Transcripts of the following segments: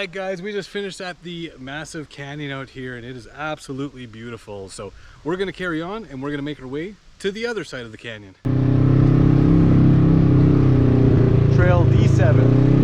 Alright guys, we just finished at the massive canyon out here and it is absolutely beautiful. So we're going to carry on and we're going to make our way to the other side of the canyon. Trail D7.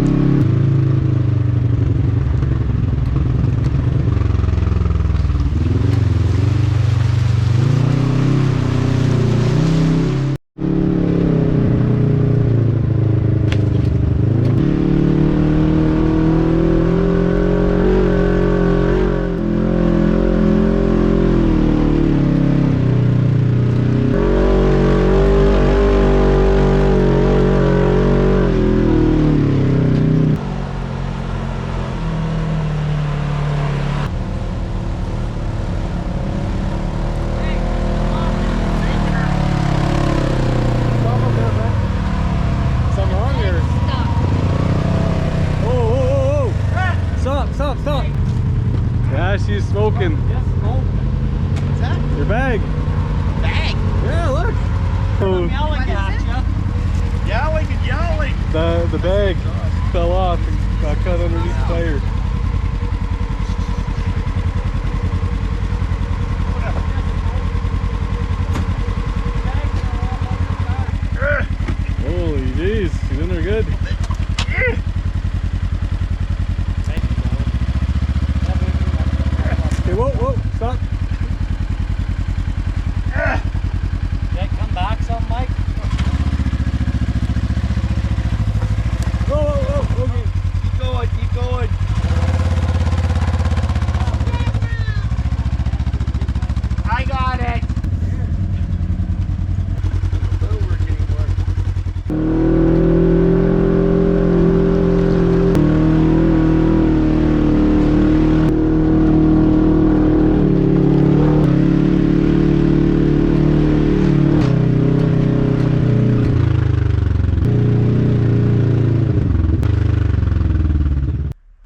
She's smoking. What's that? Your bag. Bag? Yeah, look. I'm yelling at you. Yelling and yelling. The bag fell off and got cut underneath the tire. Holy jeez, she's in there good. Whoa, whoa, stop. Okay, come back some, Mike. Whoa, whoa, whoa, okay. Keep going, keep going. I got it. Don't work anymore.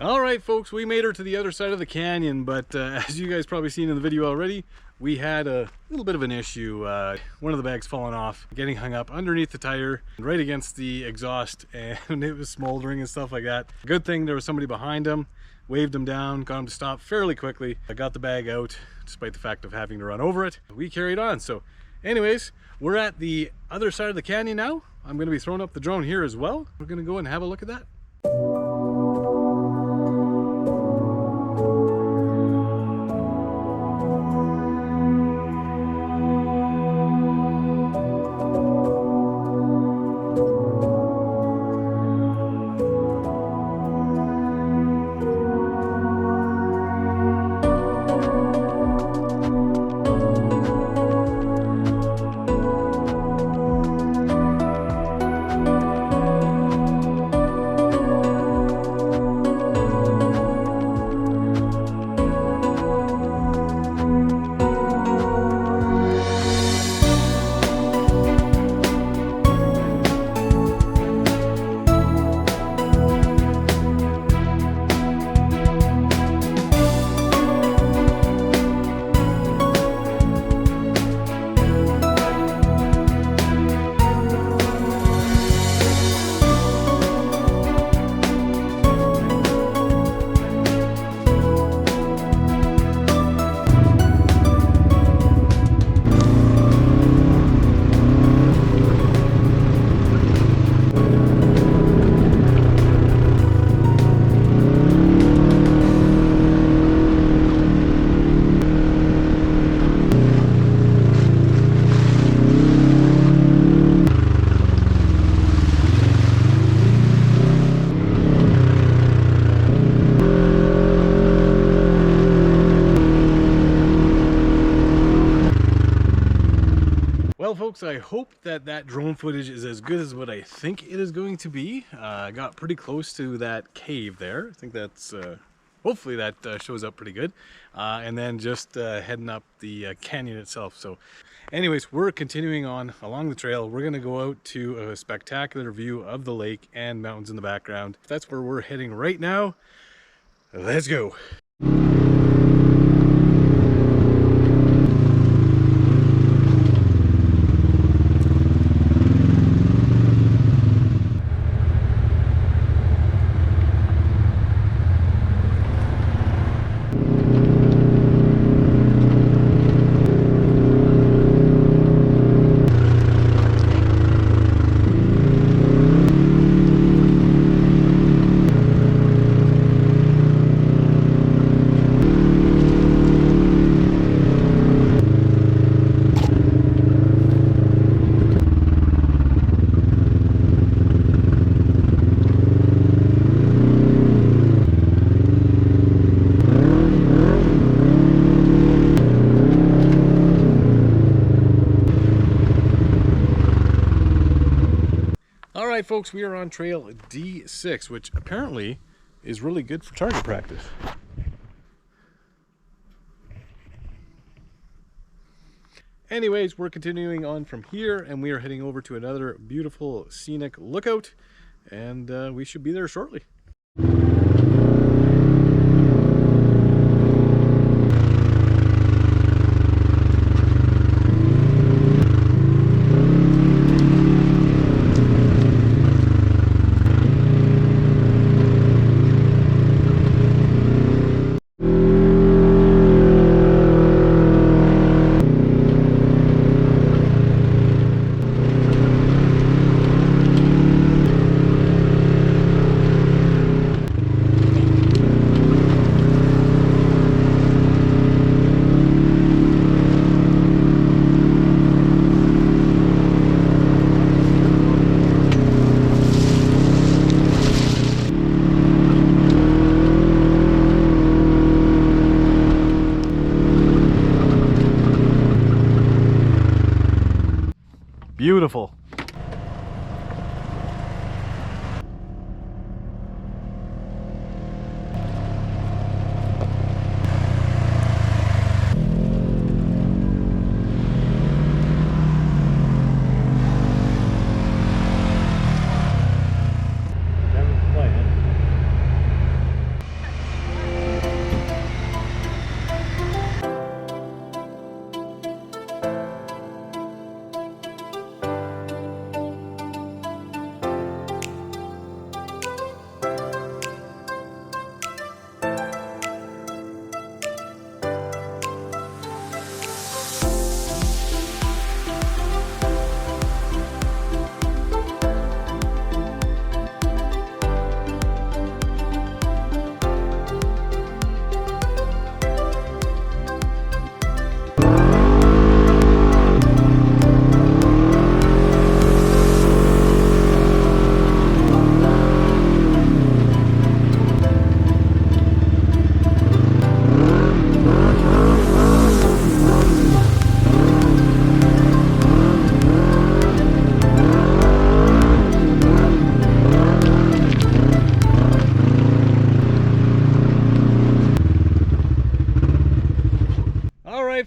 Alright folks, we made her to the other side of the canyon, but as you guys probably seen in the video already, we had a little bit of an issue. One of the bags falling off, getting hung up underneath the tire, right against the exhaust, and it was smoldering and stuff like that. Good thing there was somebody behind him, waved him down, got him to stop fairly quickly. I got the bag out, despite the fact of having to run over it. We carried on. So anyways, we're at the other side of the canyon now. I'm going to be throwing up the drone here as well. We're going to go and have a look at that. Well folks, I hope that that drone footage is as good as what I think it is going to be. I got pretty close to that cave there. I think that's, hopefully that shows up pretty good. And then just heading up the canyon itself. So anyways, we're continuing on along the trail. We're going to go out to a spectacular view of the lake and mountains in the background. That's where we're heading right now. Let's go. right, folks, we are on trail D6, which apparently is really good for target practice. Anyways, we're continuing on from here, and we are heading over to another beautiful scenic lookout, and we should be there shortly. Beautiful.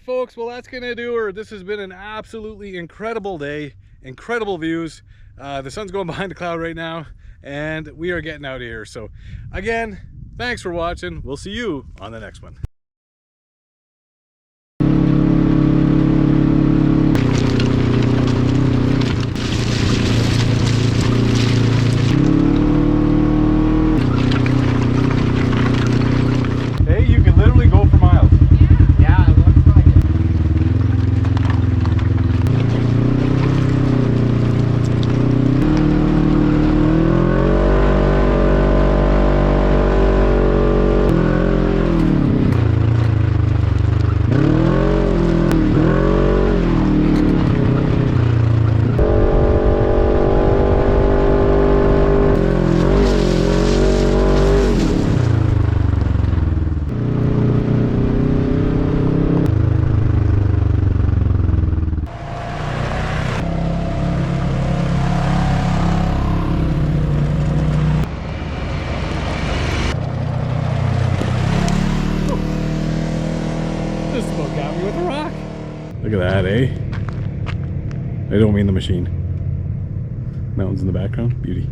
Folks, well, that's gonna do her. This has been an absolutely incredible day, incredible views. The sun's going behind the cloud right now, and we are getting out of here. So again, thanks for watching. We'll see you on the next one. Hey, you can literally go for miles. Yeah, it looks like it. This about got me with a rock. Look at that, eh? I don't mean the machine. Mountains in the background, beauty.